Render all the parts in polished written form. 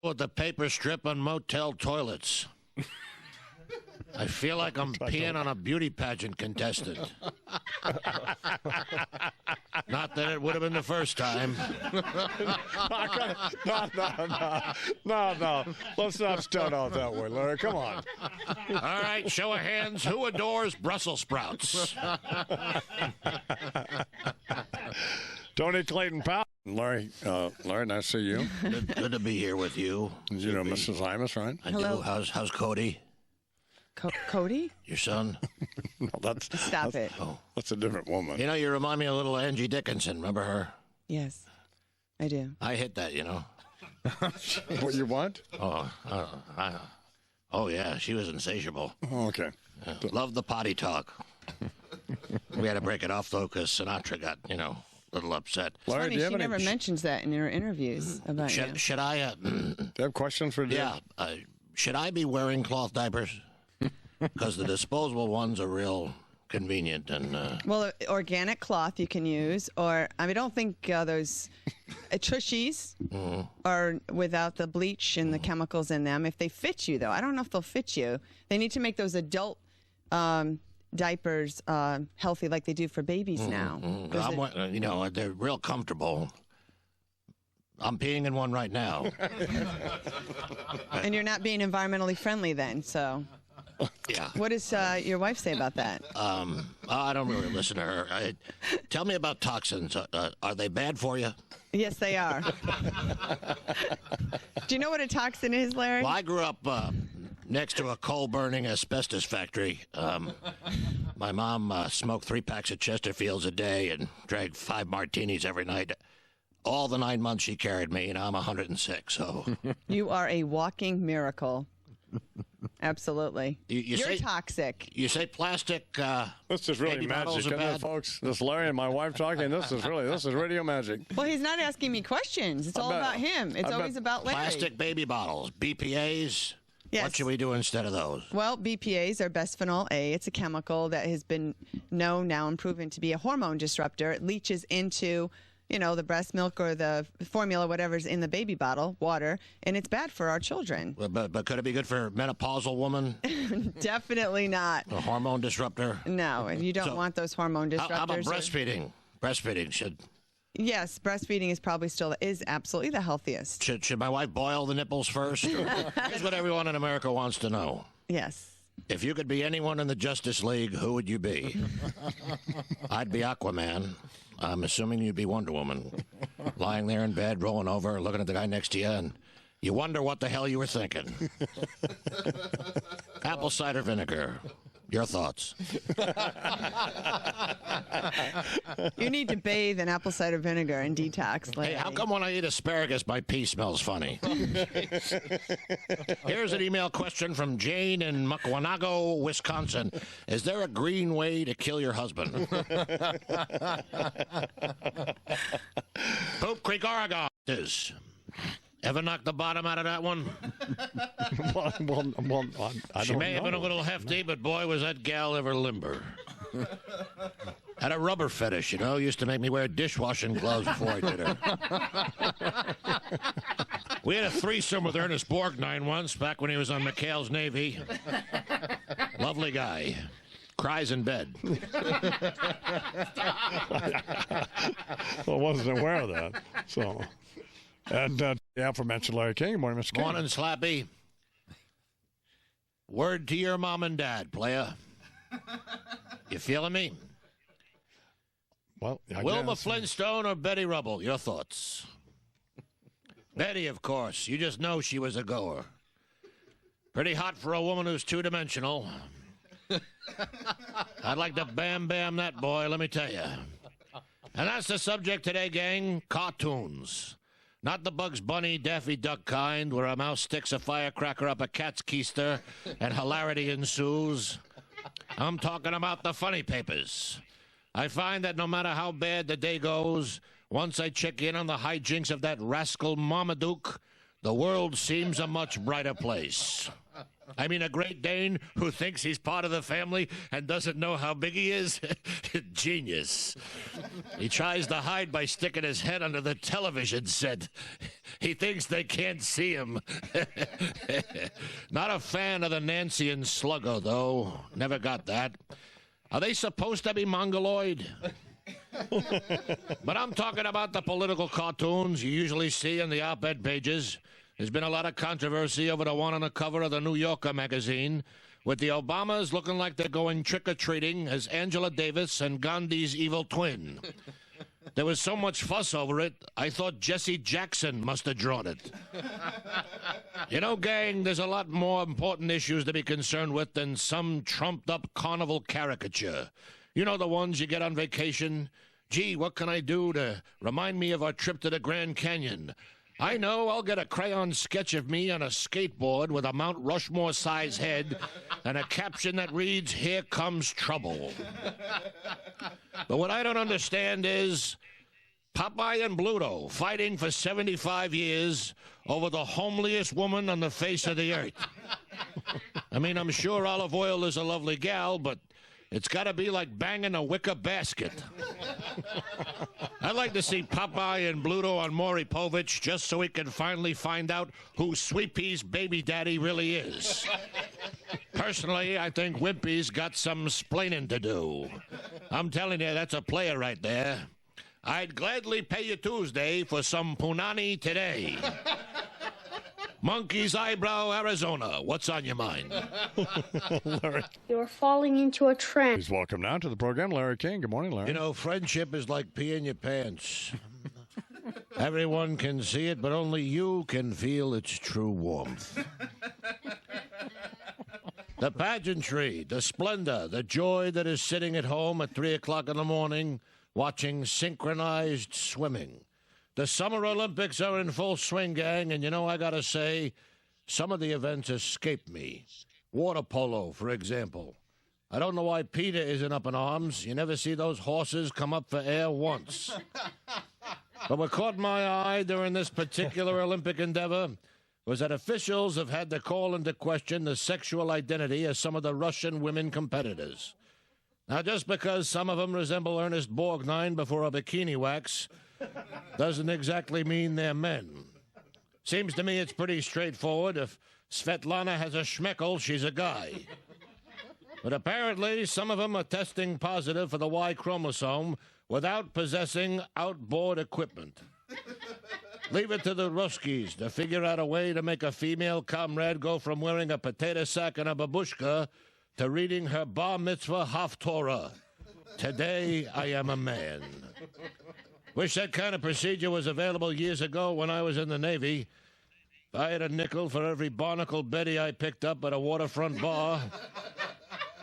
with the paper strip on motel toilets. I feel like I'm peeing on a beauty pageant contestant. Not that it would have been the first time. No. Let's not start off that way, Larry. Come on. All right, show of hands. Who adores Brussels sprouts? Tony Clayton Powell. Larry, nice to see you. Good to be here with you. You know Mrs. Imus, right? I Hello. do. How's Cody? Cody? Your son? No, Stop it. Oh. That's a different woman. You know, you remind me of little Angie Dickinson. Remember her? Yes, I do. I hit that, you know. What you want? Oh, yeah, she was insatiable. Oh, okay. Loved the potty talk. We had to break it off, though, because Sinatra got, a little upset. Larry, Funny, do you she have never mentions that in her interviews about you. Should I? Do you have questions for Dave? Yeah. Should I be wearing cloth diapers? Because the disposable ones are real convenient and. Well, organic cloth you can use, or I don't think those tushies are without the bleach and the chemicals in them. If they fit you, though, I don't know if they'll fit you. They need to make those adult diapers healthy, like they do for babies now. They're real comfortable. I'm peeing in one right now. And you're not being environmentally friendly then, so. Yeah. What does your wife say about that? I don't really listen to her. Tell me about toxins. Are they bad for you? Yes, they are. Do you know what a toxin is, Larry? Well, I grew up next to a coal-burning asbestos factory. My mom smoked 3 packs of Chesterfields a day and drank 5 martinis every night. All the 9 months she carried me, and I'm 106, so. You are a walking miracle. Absolutely. You're toxic. You say plastic. This is really magic, isn't it, folks? This Larry and my wife talking. This is radio magic. Well, he's not asking me questions. It's all about him. It's always about Larry. Plastic baby bottles, BPAs. Yes. What should we do instead of those? Well, BPAs are bisphenol A. It's a chemical that has been known now and proven to be a hormone disruptor. It leaches into the breast milk or the formula, whatever's in the baby bottle, water, and it's bad for our children. But could it be good for a menopausal woman? Definitely not. A hormone disruptor? No, and you don't want those hormone disruptors. How about breastfeeding? Breastfeeding should... Yes, breastfeeding is probably is absolutely the healthiest. Should my wife boil the nipples first? Here's what everyone in America wants to know. Yes. If you could be anyone in the Justice League, who would you be? I'd be Aquaman. I'm assuming you'd be Wonder Woman. Lying there in bed, rolling over, looking at the guy next to you, and you wonder what the hell you were thinking. Apple cider vinegar. Your thoughts? You need to bathe in apple cider vinegar and detox. Larry. Hey, how come when I eat asparagus, my pee smells funny? Here's an email question from Jane in Mukwanago, Wisconsin. Is there a green way to kill your husband? Poop Creek, Oregon. Ever knocked the bottom out of that one? She may have been a little hefty, but boy, was that gal ever limber. Had a rubber fetish, used to make me wear dishwashing gloves before I did her. We had a threesome with Ernest Borgnine once, back when he was on McHale's Navy. Lovely guy. Cries in bed. Well, I wasn't aware of that, so... And the aforementioned Larry King. Good morning, Mr. King. Morning, Slappy. Word to your mom and dad, playa. You feeling me? Well, Wilma Flintstone or Betty Rubble? Your thoughts? Betty, of course. You just know she was a goer. Pretty hot for a woman who's two-dimensional. I'd like to bam-bam that boy, let me tell you. And that's the subject today, gang. Cartoons. Not the Bugs Bunny, Daffy Duck kind, where a mouse sticks a firecracker up a cat's keister and hilarity ensues. I'm talking about the funny papers. I find that no matter how bad the day goes, once I check in on the hijinks of that rascal Marmaduke, the world seems a much brighter place. I mean, a Great Dane who thinks he's part of the family and doesn't know how big he is? Genius. He tries to hide by sticking his head under the television set. He thinks they can't see him. Not a fan of the Nancy and Sluggo, though. Never got that. Are they supposed to be mongoloid? But I'm talking about the political cartoons you usually see in the op-ed pages. There's been a lot of controversy over the one on the cover of the New Yorker magazine, with the Obamas looking like they're going trick-or-treating as Angela Davis and Gandhi's evil twin. There was so much fuss over it, I thought Jesse Jackson must have drawn it. You know, gang, there's a lot more important issues to be concerned with than some trumped-up carnival caricature. You know, the ones you get on vacation. Gee, what can I do to remind me of our trip to the Grand Canyon? I know, I'll get a crayon sketch of me on a skateboard with a Mount Rushmore-size head and a caption that reads, "Here comes trouble." But what I don't understand is Popeye and Bluto fighting for 75 years over the homeliest woman on the face of the earth. I mean, I'm sure Olive Oyl is a lovely gal, but it's got to be like banging a wicker basket. I'd like to see Popeye and Bluto on Maury Povich just so we can finally find out who Sweet Pea's baby daddy really is. Personally, I think Wimpy's got some splaining to do. I'm telling you, that's a player right there. I'd gladly pay you Tuesday for some punani today. Monkey's Eyebrow, Arizona. What's on your mind? Larry. You're falling into a trance. Please welcome now to the program, Larry King. Good morning, Larry. You know, friendship is like peeing your pants. Everyone can see it, but only you can feel its true warmth. The pageantry, the splendor, the joy that is sitting at home at 3 o'clock in the morning watching synchronized swimming. The Summer Olympics are in full swing, gang, and you know, I gotta say, some of the events escape me. Water polo, for example. I don't know why Peter isn't up in arms. You never see those horses come up for air once. But what caught my eye during this particular Olympic endeavor was that officials have had to call into question the sexual identity of some of the Russian women competitors. Now, just because some of them resemble Ernest Borgnine before a bikini wax doesn't exactly mean they're men. Seems to me it's pretty straightforward. If Svetlana has a schmeckle, she's a guy. But apparently, some of them are testing positive for the Y chromosome without possessing outboard equipment. Leave it to the Ruskies to figure out a way to make a female comrade go from wearing a potato sack and a babushka to reading her bar mitzvah Haftorah. Today, I am a man. Wish that kind of procedure was available years ago when I was in the Navy. If I had a nickel for every barnacle Betty I picked up at a waterfront bar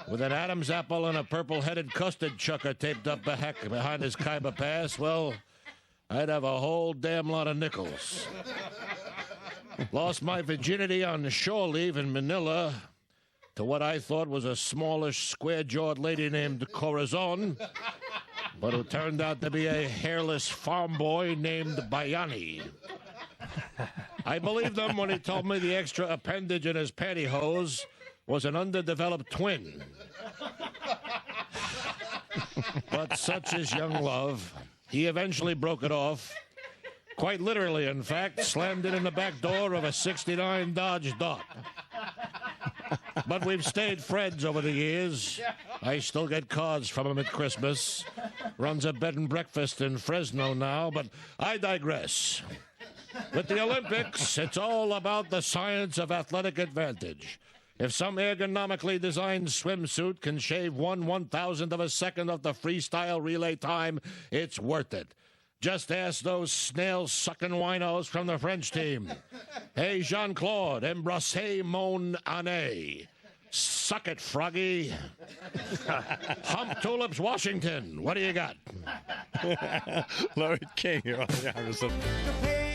with an Adam's apple and a purple-headed custard chucker taped up behind his Khyber Pass, well, I'd have a whole damn lot of nickels. Lost my virginity on shore leave in Manila to what I thought was a smallish, square-jawed lady named Corazon, but who turned out to be a hairless farm boy named Bayani. I believed him when he told me the extra appendage in his pantyhose was an underdeveloped twin. But such is young love. He eventually broke it off. Quite literally, in fact, slammed it in the back door of a '69 Dodge Dot. But we've stayed friends over the years. I still get cards from him at Christmas. Runs a bed and breakfast in Fresno now, but I digress. With the Olympics, it's all about the science of athletic advantage. If some ergonomically designed swimsuit can shave 1/1000th of a second off the freestyle relay time, it's worth it. Just ask those snail-sucking winos from the French team. Hey, Jean-Claude, embrassez mon année. Suck it, Froggy. Hump Tulips, Washington. What do you got? Larry King here on the Imus.